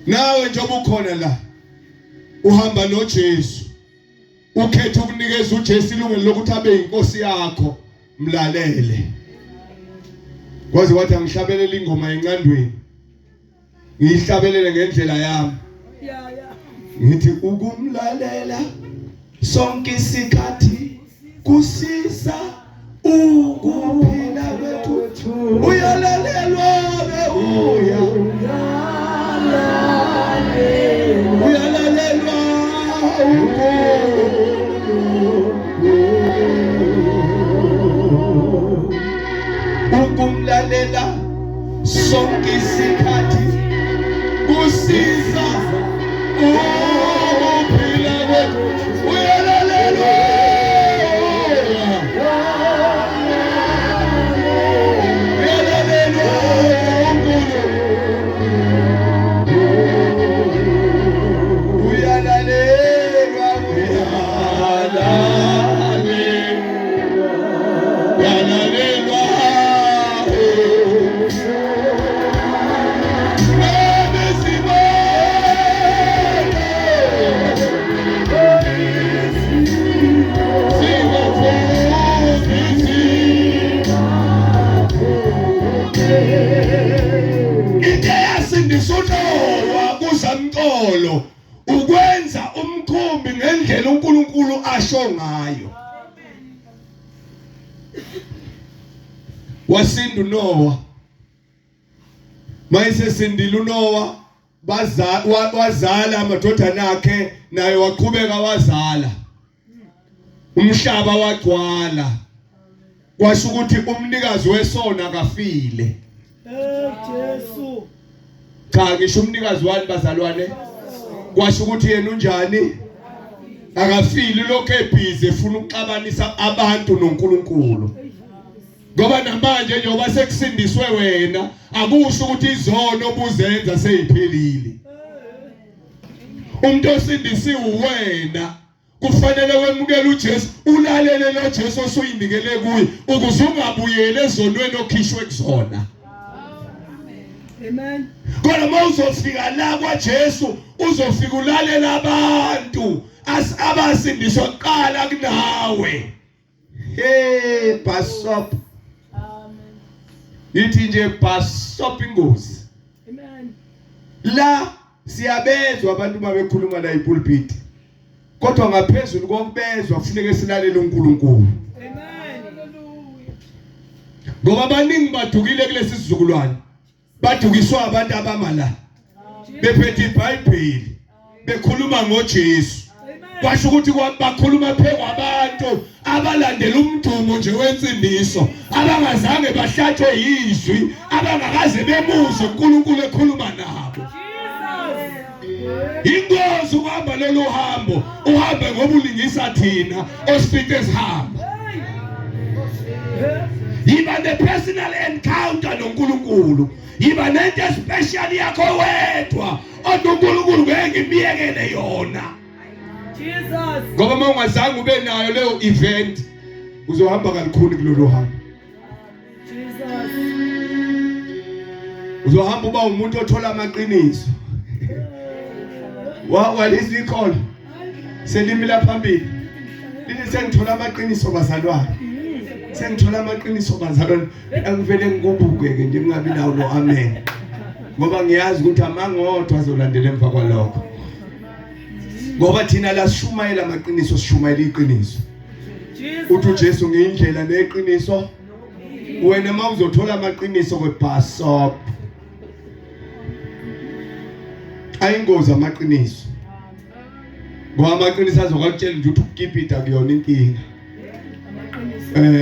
nawe njengoba ukhona la uhamba noJesu ukhetha ukunikeza uJesu ilungelo lokuthi abe inkosi yakho mlalele kwazi wathi angihlabelele ingoma encandweni ngiyihlabelele ngendlela yami ngithi ukumlalela sonke isikhathi kusisa ukuphila kwethu uyalalelwa uyalalelwa ukumlalela sonke isikhathi kusisa ukuphila kwethu uyalalelwa ukwenza umkhumbi ngendlela uNkulunkulu asho ngayo. Wasinda uNoah. Mayisesindile uNoah wazala amadodana akhe naye waqhubeka wazala. Umhlaba wagcwala. Kwasho ukuthi umnikazi wesona kafile. Jesu. Cha ngisho umnikazi wani bazalwane kwasho ukuthi yena unjani akafili lokho ebhizi efuna ukuxabanisa abantu noNkulunkulu ngoba namanje njengoba sekusindiswe wena akusho ukuthi izono obuzenza seyiphelile. Umuntu osindisiwe wena kufanele wemukele uJesu ulalele lo Jesu osuyinikele kuye ukuze ungabuyele ezonweni okhishwe kuzona. Amen. Kodwa mawuzofika la kwaJesu uzofika ulalela abantu abasindiswa kuqala kunawe. Hey Pasop. Amen. Yithi nje Pasop ingozi. Amen. La siyabezwa abantu mabekhuluma la ipulpit. Kodwa ngaphezulu kokubezwa kufuneka silalele uNkulunkulu. Amen. Hallelujah. Ngoba abaningi badukile kulesi sizukulwane. Badukiswa abantu abamala. Bephethe iBhayibheli. Bekhuluma ngoJesu. Kwasho ukuthi bakhuluma phezu kwabantu abalandela umdumo nje wensindiso. Abangazange bahlatshwe yizwi, abangakaze bemuzwe uNkulunkulu ekhuluma nabo. Ingozi ukuhamba lolu hambo, uhambe ngoba ulingisa thina osifice sihamba. Yiba the personal encounter noNkulunkulu. Yiba nento special yakho wedwa oNkulunkulu ngeke ngimiyekele yona. Jesus. Ngoba uma ungazange ube nayo leyo event uzohamba kalukhuni kulolu hambo. Jesus. Uzohamba uba umuntu othola amaqiniso. Walizwi ikhona. Selimila phambili. Lithi sengithola amaqiniso bazalwane. Sengithola amaqiniso bazalwane. Angivele ngikubuke ke nje ngingabi nawo no amen. Ngoba ngiyazi ukuthi amangodwa azolandela emva kwalokho. Ngoba thina la sishumayela amaqiniso sishumayela iqiniso. Uthi uJesu ngiyindlela neqiniso. Wena mawuzothola amaqiniso kweBhasop. Ayingozi amaqiniso. Ngoba amaqiniso azokutshela nje ukuthi ukukipita kuyona inkinga.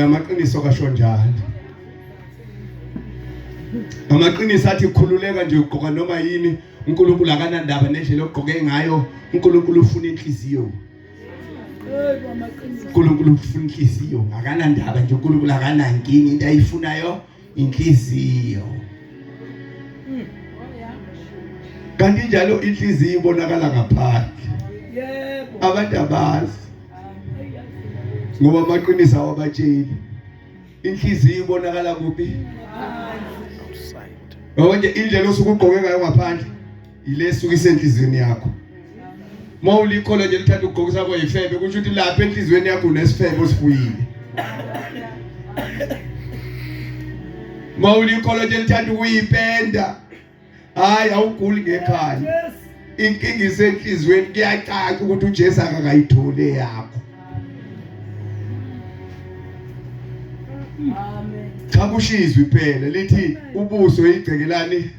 Amaqiniso kasho njalo. Amaqiniso athi khululeka nje ugqoka noma yini uNkulunkulu akanandaba nendlela ogqoke ngayo. uNkulunkulu ufuna inhliziyo. uNkulunkulu ufuna inhliziyo akanandaba nje uNkulunkulu akanankinga into ayifunayo inhliziyo. Kanti njalo inhliziyo ibonakala ngaphandle. Yebo. Abantu abazi ngoba amaqiniso awabatsheli. Inhliziyo ibonakala kuphi? outside. Ngoba nje indlela osukugqoke ngayo ngaphandle ilesuka isenhlizweni yakho. Mawulikhola nje lithanda ukugqokisa boyifebe kusho ukuthi lapha enhlizweni yakho unesifebe osifuyile. Mawulikhola nje lithanda ukuyipenda hayi awuguli ngekhaya. Inkinga isenhlizweni kuyacaca ukuthi uJesu akakayithole yakho. Amen. Cha kushizwe iphela lithi ubuso igcekelani.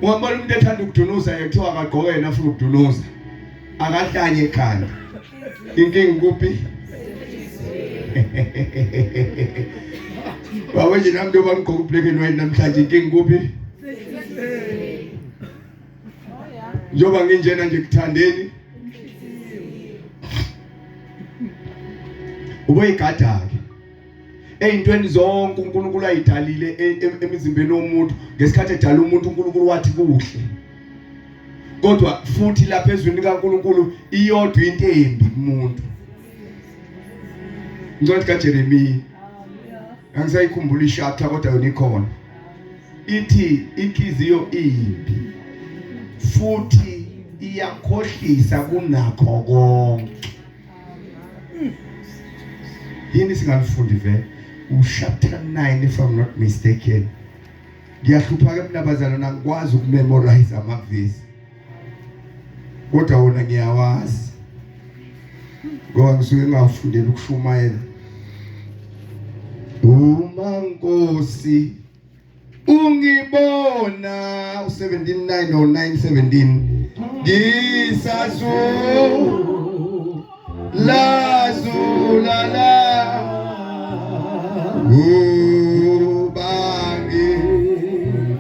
Wabona umuntu ethanda ukudunuza ekuthiwa akagqoke yena afuna ukudunuza. Akahlanye ekhanda. Inkinga kuphi? Bawe nje nami ndoba ngigqoka black and white namhlanje inkinga kuphi? Njoba nginjena nje kuthandeni. Ubuyigada ke. Eyintweni zonke uNkulunkulu ayidalile emizimbeni womuntu ngesikhathi edala umuntu uNkulunkulu wathi kuhle. Kodwa futhi lapha ezweni kaNkulunkulu iyodwa into embi kumuntu. Incwadi kaJeremiya. Angisayikhumbula ishapter kodwa yona ikhona. Ithi inhliziyo imbi futhi iyakhohlisa kunakho konke. Yini singalifundi vele chapter 9 if I'm not mistaken. Ngiyahlupha ke mnabazana ngikwazi ukumemorize amavesi. Kodwa wona ngiyawazi. Ngoba ngisuke ngafundela ukushumayela. Uma Nkosi ungibona u17:9 or 9:17 lazulala ubangi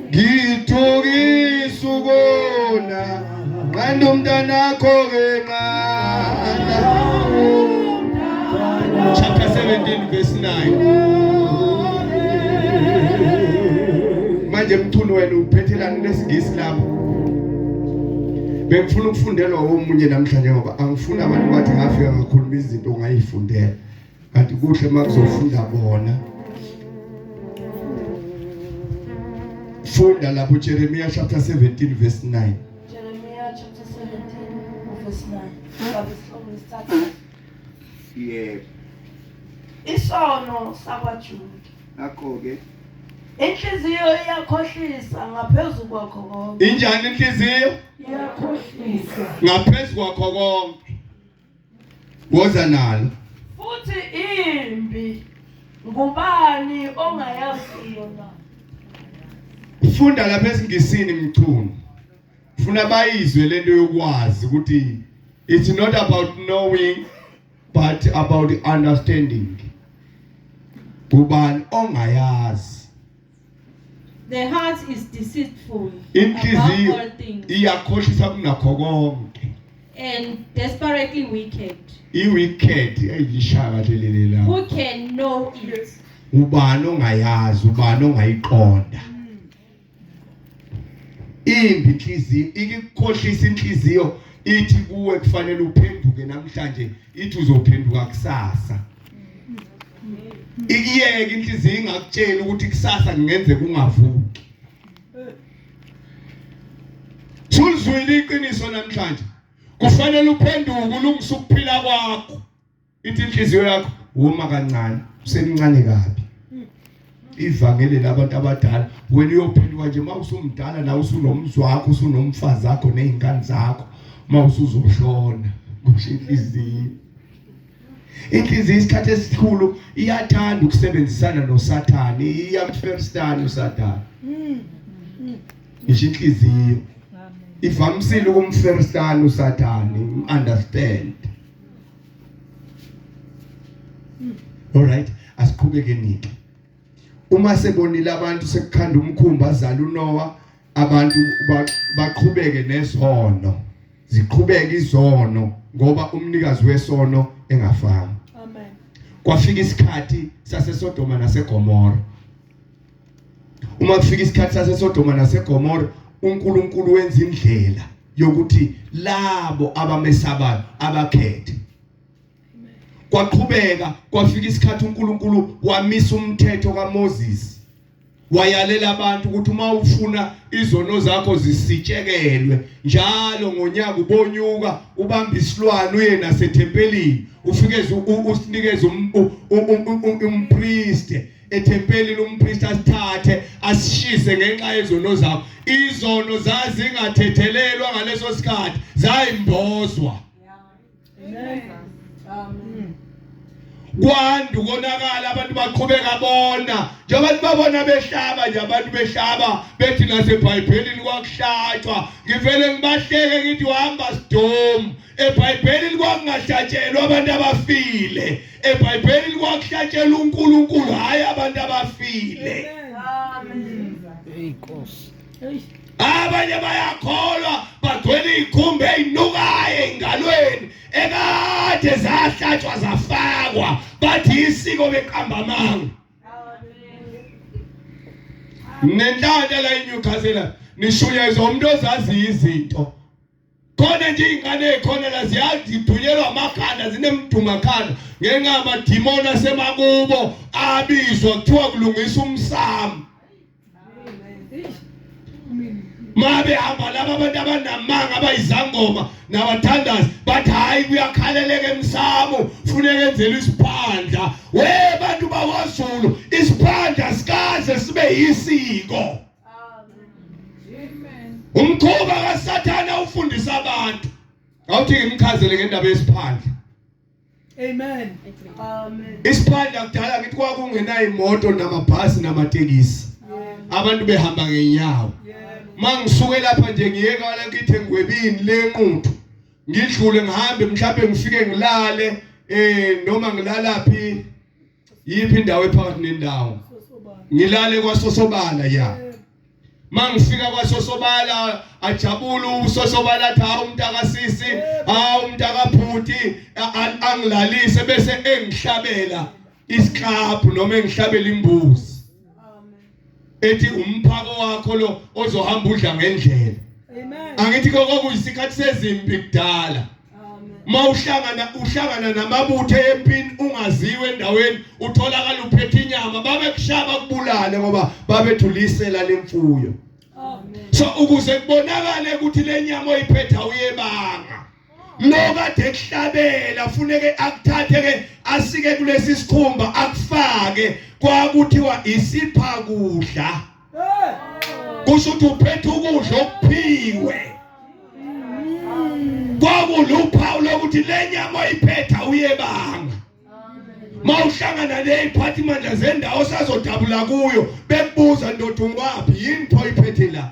ngithukisa ukona kanti umntanakho nqanda. Chapter 17 verse 9. Manje mthuni wena uphethelana nesingisi lapho. Bengifuna ukufundelwa omunye namhlanje ngoba angifuna abantu bathi ngafika ngakhuluma izinto ongayifundela. Kanti kuhle makuzofunda bona. Funda lapho Jeremiah chapter 17 verse 9. Jeremiah chapter 17 verse 9. Yeah. Isono sakwaJuda. Akho ke. Inhliziyo iyakhohlisa ngaphezulu kwakho konke. Injani inhliziyo? Iyakhohlisa. Ngaphezulu kwakho konke. Woza nalo. Futhi imbi ngubani ongayaziyo na? Ufunda lapha esingisini mchunu. Ufuna bayizwe lento yokwazi ukuthi it's not about knowing but about understanding. Ubani ongayazi. The heart is deceitful above Inhliziyo all things iyakhohlisa kunakho konke. and desperately wicked. I-wicked ayishaka lelele la. Who can know it? Ubani ongayazi, ubani ongayiqonda. Imbi inhliziyo ikukhohlisa inhliziyo ithi kuwe kufanele uphenduke namhlanje ithi uzophenduka kusasa. Ikiyeke inhliziyo ingakutshela ukuthi kusasa ngenze kungavuki. Sulizwile iqiniso namhlanje. Kufanele uphenduke ulungise ukuphila kwakho. Ithi inhliziyo yakho uma kancane, usemncane kabi. Ivangeli labantu abadala wena uyophenduka nje mawusumdala na usunomzi wakho usunomfazi wakho nezingane zakho mawusuzoshona kusho inhliziyo. Inhliziyo isikhathi esikhulu iyathanda ukusebenzisana noSathane, iyamferstana uSathane. Isho inhliziyo ivamisile ukumferstana uSathane, understand. All right, asiqhubeke nike. Uma sebonile abantu sekukhanda umkhumba azala uNoah, abantu baqhubeke nesono. Ziqhubeke izono ngoba umnikazi wesono engafanga. Amen. Kwafika isikhathi saseSodoma naseGomora. Uma kufika isikhathi saseSodoma naseGomora, uNkulunkulu wenza indlela yokuthi labo abamesabayo abakhethe. Kwaqhubeka kwafika isikhathi uNkulunkulu wamisa umthetho kaMoses wayalela abantu ukuthi uma ufuna izono zakho zisitshekelwe njalo ngonyaka ubonyuka ubamba isilwane uye nasethempelini ufikeze usinikeze umpriest ethempelini umpriest asithathe asishise ngenxa yezono zakho. Izono zazingathethelelwa ngaleso sikhathi zayimbozwa. Kwanda ukonakala abantu baqhubeka bona njengoba babona behlaba nje abantu behlaba bethi naseBhayibhelini kwakuhlatshwa. Ngivele ngibahleke ngithi uhamba Sidom. eBhayibhelini kwakungahlatshelwa abantu abafile. eBhayibhelini kwakuhlatshelwa uNkulunkulu hayi abantu abafile. Abanye bayakholwa bagcwele ikhumbe ezinukayo engalweni ekade zahlatshwa zafakwa bathi isiko beqamba amanga. Nenhlanja la eNewcastle nishunyezwa umuntu ozazi izinto. Khona nje ingane ekhona la ziyazidunyelwa amakhanda zinemdumakhanda ngenxa yamadimoni asemakubo abizwa kuthiwa kulungisa umsamo. Mabe hamba laba abantu abanamanga abayizangoma nabathandazi bathi hayi kuyakhaleleka emsamo funeka enzele isiphandla. We bantu bakwaZulu isiphandla sikaze sibe yisiko. Umkhuba kaSathana ufundisa abantu. Awuthi ngimchazele ngendaba yesiphandla. Amen. Isiphandla kudala ngithi kwakungenayo imoto namabhasi namatekisi. Abantu behamba ngenyawo. Mangisuke lapha nje ngiyeka la ngithe ngwebini lenquthu ngidlule ngihambe mhlawumbe ngifike ngilale noma ngilalaphi yipi indawo ephakathi nendawo ngilale kwaSosobala ya. Mangifika kwaSosobala ajabula uSosobala athi hawu umntakasisi hawu umntakabhuti angilalise bese engihlabela isiklaphu noma engihlabela imbuzi. Ethi umphako wakho lo ozohamba udla ngendlela. Angithi kokuyisikhathi sezimpi kudala. Ma uhlangana namabutho empini ungaziwe endaweni utholakala uphethe inyama babekushaba kubulale ngoba babethulisela lemfuyo. So ukuze kubonakale ukuthi lenyama oyiphetha uyebanga lo kade ekuhlabela funeke akuthathe ke asike kulesi sikhumba akufake kwakuthiwa isipha kudla. Kusho ukuthi uphethe ukudla okuphiwe. Kwakuluphawu lokuthi lenyama oyiphetha uyebanga. Mawuhlangana neziphathimandla zendawo sazodabula kuyo bebuza ndoda ungwaphi yini oyiphethe la.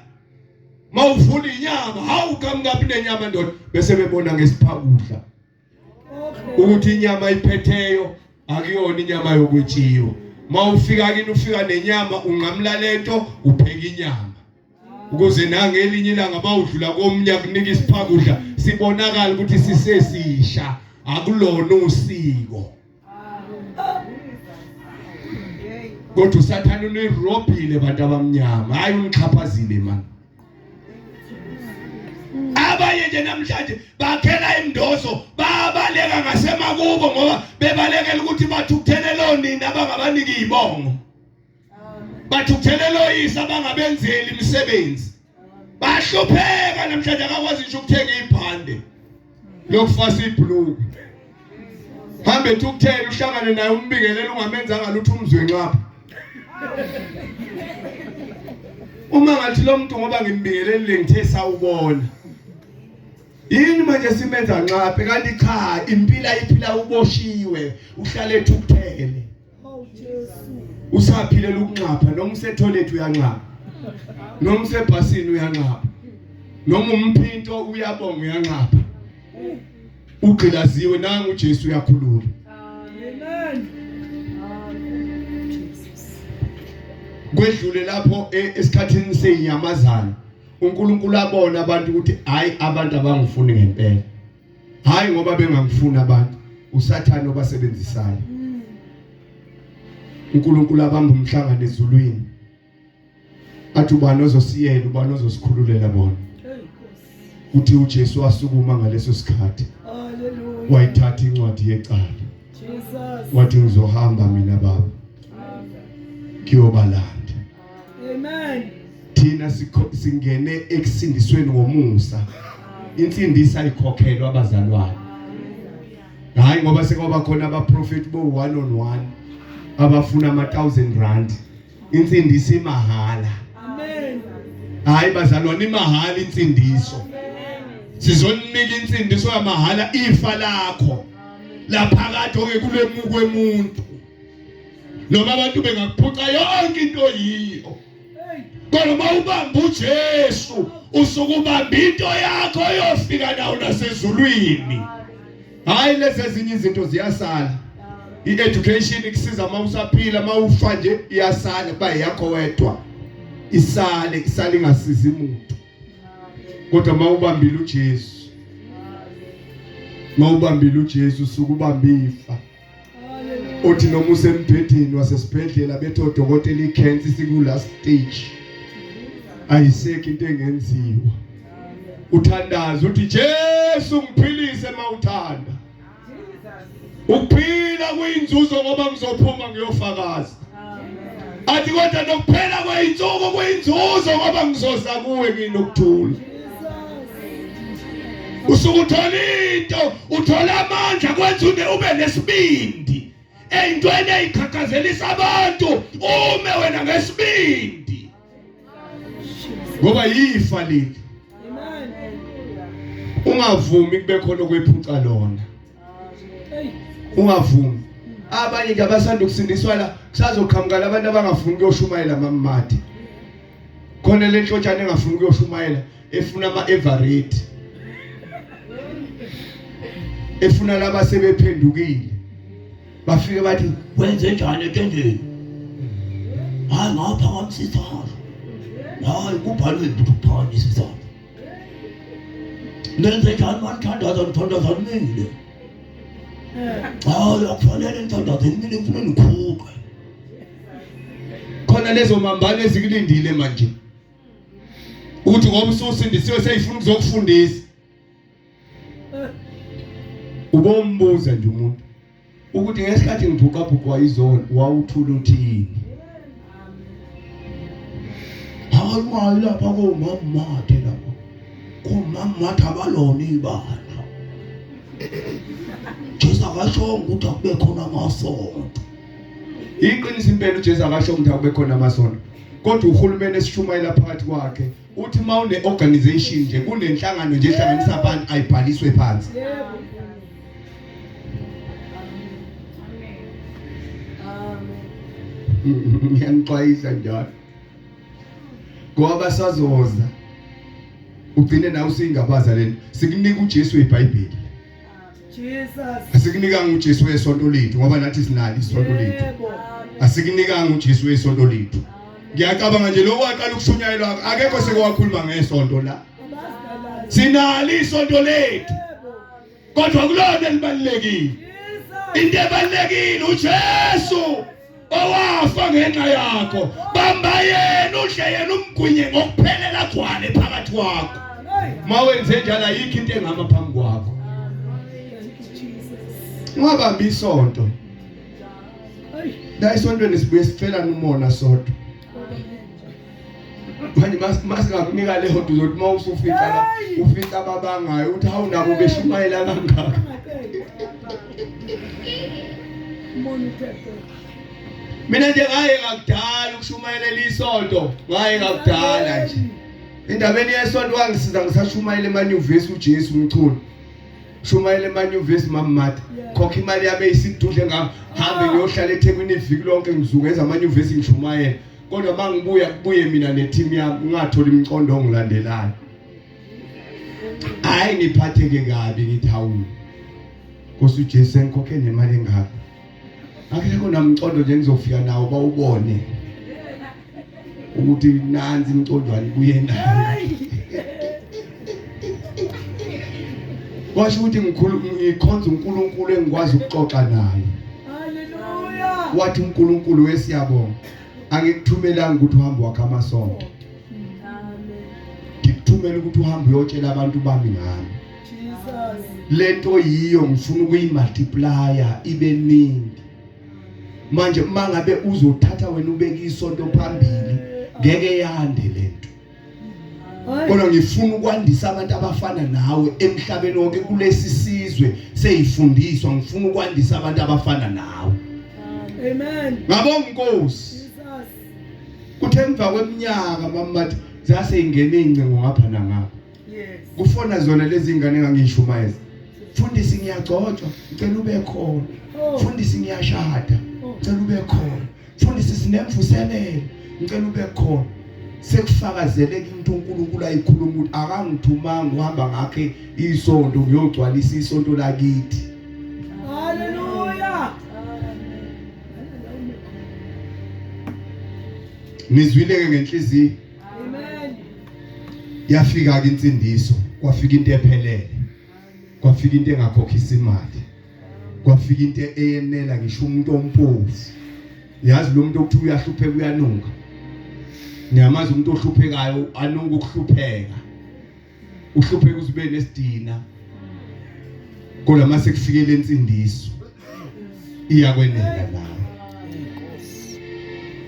Mawuvula inyama hawu kamkapi nenyama ndoda bese bebona ngesipha ukuthi inyama iphetheyo akuyona inyama yokwetshiwa. Mawufika kini ufika nenyama ungamla lento upheka inyama ukuze nangelinye ilanga mawudlula komnya kunika isiphakudla sibonakala ukuthi sisesisha akulona usiko. Kodwa uSathane unirobhile abantu abamnyama hayi unichaphazile man. Abanye nje namhlanje bakhela imndozo babaleka ngasemakubo ngoba bebalekela ukuthi bathukuthelelo nini abangabaniki izibongo. Bathukuthelelo yisa abangabenzeli imisebenzi. Bahlupheka namhlanje akakwazi nje ukuthenga iphande lokufasa ibhuluku. Hambe ukuthela uhlangane naye umbingelela ungamenza ngalutho umzwe ngapha. Uma ngathi lo muntu ngoba ngimbingelelile ngithe sawubona. Yini manje simenza nqaphe kanti cha impila iphila uboshiwe uhlale ethukuthele. Usaphilela ukunqapha noma usethoilet uyanqapha. Noma usebhasini uyanqapha. Noma umphinto uyabonga uyanqapha. Ugqilaziwe nangu uJesu uyakhulula. Amen. Kwedlule lapho esikhathini seyinyamazana uNkulunkulu abona abantu ukuthi hayi abantu abangifuni ngempela. Hayi ngoba bengangifuni abantu uSathane obasebenzisayo. uNkulunkulu abamba umhlangano ezulwini. Athi ubani ozosiyela ubani ozosikhululela bona. Uthi uJesu wasukuma ngaleso sikhathi. Hallelujah. Wayithatha incwadi yecala. Jesus. Wathi ngizohamba mina baba. Amen. Kiyobalanda. thina singene ekusindisweni ngomusa. Insindisa ikhokhelwa abazalwane. Hayi ngoba sekwaba khona abaprofeti bo 1-on-1 abafuna ama1000 insindisi mahala. Amen. Hayi bazalwane imahala insindiso. Sizoninika insindiso yamahala ifa lakho. Laphakathi oke kulemuko emuntu. Noma abantu bengakuphuca yonke into yiyo. Kodwa mawubamba uJesu usukubamba into yakho yofika nawo nasezulwini. Hayi lezi ezinye izinto ziyasala. I-education ikusiza mawusaphila mawufa nje iyasala kuba yakho wedwa. Isale ingasizi umuntu. Kodwa mawubambile uJesu. Mawubambile uJesu sukubamba ifa. Uthi noma usembhedeni wasesibhedlela bethi odokotela icancer siku last stage. Ayisekho into engenziwa. Uthandaza uthi Jesu ngiphilise mawuthanda. Ukuphila kuyinzuzo ngoba ngizophuma ngiyofakaza. Athi kodwa nokuphela kweyinsuku kuyinzuzo ngoba ngizoza kuwe nginokuthula. Usukuthola into, uthola amandla kwenza ube nesibindi. Eyintweni eyikhakhazelisa abantu ume wena ngesibindi. Ngoba yifa leli. Ungavumi kube khona okwephuca lona. Ungavumi. Abanye nje abasanda ukusindiswa la kusazoqhamuka abantu abangafuni ukuyoshumayela amamati. Khona le ntshotshana engafuni ukuyoshumayela efuna ama-Everett. Efuna laba sebephendukile. Bafike bathi wenze njani entendeni? Hayi ngapha ngamsithalo. Hayi kubhalwe ukuphanisa isithalo. Nenze njani manthandaza ngithandaza mina. Hayi akufanele ngithandaze mina ngifuna ngikhuqe. Khona lezo mambane ezikulindile manje. Uthi ngoba ususindisiwe seyifuna ukuzokufundisa. Ubombuza nje umuntu ukuthi ngesikhathi ngibhuqabhuqwa izona wawuthula uthini. Hayi mali lapha komammathe lapha. Komammathe abalona ibandla. Jesu akasho ukuthi akube khona amasonto. Iqiniso impela uJesu akasho ukuthi akube khona amasonto. Kodwa uhulumeni esishumayela phakathi kwakhe uthi mawune organization nje kunenhlangano nje ehlanganisa abantu ayibhaliswe phansi. Ngiyangixwayisa njalo. Ngoba sazoza ugcine nawe usingabaza lento. Sikunika uJesu eBhayibheli. Jesus. Asikunikanga uJesu esonto lethu ngoba nathi sinalo isonto lethu. Asikunikanga uJesu esonto lethu. Ngiyacabanga nje lokho aqala ukushunyayelwa akekho sekwakhuluma ngesonto la. Sinalo isonto lethu. Kodwa kulona elibalekile. Into ebalekile uJesu owafa ngenxa yakho. Bamba yena udle yena umgwinye ngokuphelela khwane phakathi kwakho. Mawenze njalo ayikho into engama phambi kwakho. Ungabamba isonto. La isonto nesibuye sifela numona sodwa. Manje masikakunika le honto uzothi mawusufika la ufika ababangayo uthi awunabo beshumayela kangaka. Mina nje ngaye ngakudala ukushumayela isonto, ngaye ngakudala nje. Indabeni yesonto wangisiza ngisashumayela emanyuvesi uJesu umculo. Shumayela emanyuvesi mammatha. Khokha imali yami eyisidudle ngahambe ngiyohlala eThekwini iviki lonke ngizungeza amanyuvesi ngishumayela. Kodwa mangibuya kubuye mina neteam yami ngathola imcondo ongilandelayo. Hayi ngiphatheke kabi ngithi hawu. Nkosi uJesu engikhokhe nemali engaka. Akekho namcondo nje ngizofika nawo bawubone. Ukuthi nanzi imcondwane kuye nayo. Washo ukuthi ngikhonza uNkulunkulu engikwazi ukuxoxa naye. Hallelujah. Wathi uNkulunkulu wesiyabonga. Angikuthumelanga ukuthi uhambe wakha amasonto. Ngikuthumela ukuthi uhambe uyotshela abantu bami ngami. Jesus. Lento yiyo ngifuna ukuyimultiplier ibe ningi. Manje mangabe uzothatha wena ubeke isonto phambili ngeke yande lento. kodwa ngifuna ukwandisa abantu abafana nawe emhlabeni wonke kulesi sizwe seyifundiswa. Ngifuna ukwandisa abantu abafana nawe. Amen. Ngabonga Nkosi. Jesus. Kuthe emva kweminyaka mamathi zase ingene incingo ngapha nangapha. Yes. Kufona zona lezi ingane engangishumayeza. Mfundisi ngiyagcotshwa, ngicela ube khona. Mfundisi ngiyashada, ngicela ube khona. Mfundisi sinemvuselelo, ngicela ube khona. Sekufakazeleke into uNkulunkulu ayikhuluma ukuthi akangithumanga uhamba ngakhe isonto ngiyogcwalisa isonto lakithi. Hallelujah. Nizwile ngenhliziyo. Amen. Yafika ke insindiso, kwafika into ephelele. Kwafika into engakhokhisa imali. Kwafika into eyenela ngisho umuntu ompofu. Yazi lo muntu okuthi uyahlupheka uyanunga. Niyamazi umuntu ohluphekayo anunga ukuhlupheka. Uhlupheka uzube nesidina. Kodwa mase kufikele insindiso iyakwenela nawe.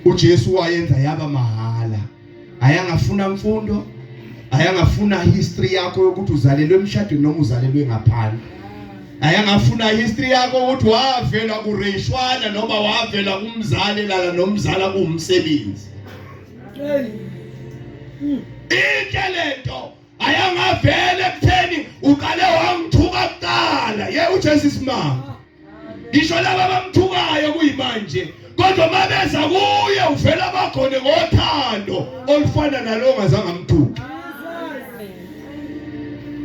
uJesu wayenza yaba mahala. Ayangafuna mfundo, ayangafuna history yakho yokuthi uzalelwe emshadweni noma uzalelwe ngaphandle. Ayangafuna history yakho ukuthi wavela kuReshwana noma wavela kumzali lala nomzala kumsebenzi. Inkelento ayangavela ekutheni uqale wangithuka kuqala. uJesu simanga. Ngisho laba bamthukayo kuyimanje. Kodwa mabeza kuye uvela bakhona ngothando olufana nalo ongazange amthuka.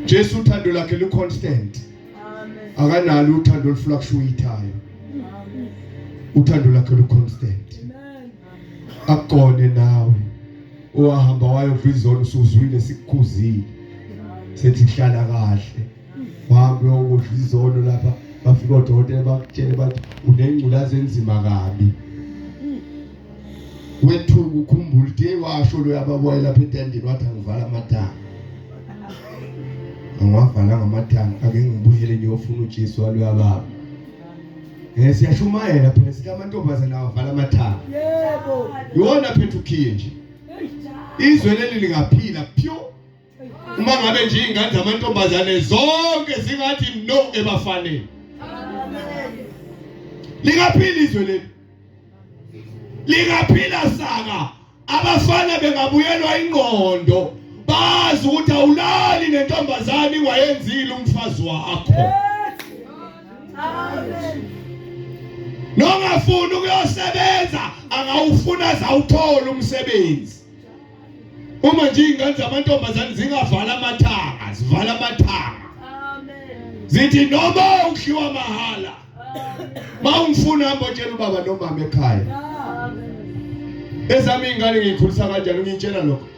Jesu uthando lakhe lu constant. Akanalo uthando olufluctuateayo. Uthando lakhe lu constant. Akone nawe owahamba wayodlizona usuzwile sikukhuzile. Sethi hlala kahle. Wahambe uyodlizono lapha bafika odokotela bakutshela bathi unengculazi enzima kabi. Wethu ukukhumbula ukuthi washo lo yababoya lapha entendeni wathi angivala amathanga. Angiwavala ngamathanga ake ngibuyele ngiyofuna uJesu walo yababa. Siyashumayela phela sithi amantombazana awavala amathanga. Yebo. Yona phethu ukhiye nje. Izwe leli lingaphila pyo. Uma ngabe nje ingane zamantombazane zonke zingathi no ebafanele. Lingaphila izwe leli. Lingaphila saka. Abafana bengabuyelwa ingqondo. Bazi ukuthi awulali nentombazane ingayenzile umfazi wakho. Amen. Nongafuna ukuyosebenza angawufuna zawuthola umsebenzi. Uma nje ingane zamantombazane zingavala amathanga, zivala amathanga. Amen. Zithi noma ukhiwa mahala. Mawungifuna hamba utshela ubaba nomama ekhaya. Ezami ingane ngiyikhulisa kanjani ngitshela lokho.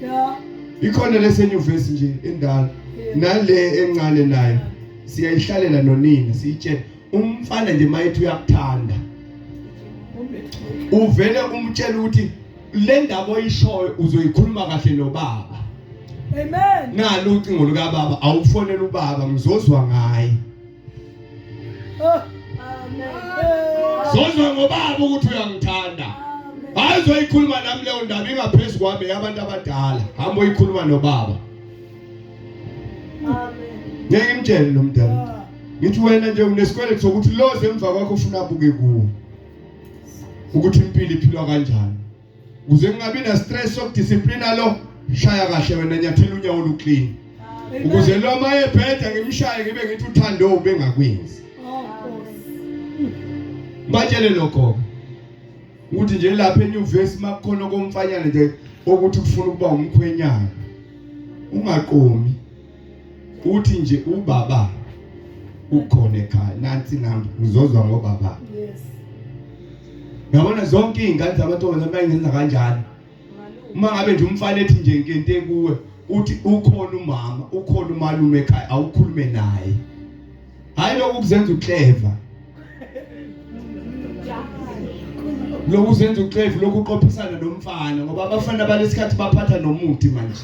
Yeah. Ikhona lesenyuvesi nje endala. Nale encane nayo. Siyayihlalela nonini siyitshela umfana nje mayithi uyakuthanda. Uvele umtshela ukuthi le ndaba oyishoyo uzoyikhuluma kahle nobaba. Amen. Nalo ucingo luka baba awufonela ubaba ngizozwa ngaye. Amen. Zozwa ngobaba ukuthi uyangithanda. Ayizoyikhuluma nami leyo ndaba ingaphezulu kwami yabantu abadala. Hamba uyikhuluma nobaba. Amen. Ngeke ngimtshele lo mdala. Ngithi wena nje unesikwele sokuthi loze emva kwakho ufuna abuke kuwo. Ukuthi impilo iphilwa kanjani. Ukuze ngingabi na stress okudiscipline lo shaya kahle wena nyathela unyawo luclean. Ukuze lo maye bheda ngimshaye ngibe ngithi uthando ubengakwenzi. Batshele lokho. Ukuthi nje lapha enyuvesi makukhona komfanyana nje ukuthi kufuna ukuba umkhwenyana. Ungaqomi. Uthi nje ubaba ukhona ekhaya nansi nami ngizozwa ngobaba. Yes. Ngabona zonke izingane zabantombazana bayenza kanjani. Uma ngabe nje umfana ethi nje inkente kuwe uthi ukhona umama, ukhona umalume ekhaya awukhulume naye. Hayi lokuzenza uclever. Lokuzenza uclever lokuqophisana nomfana ngoba abafana balesikhathi baphatha nomuthi manje.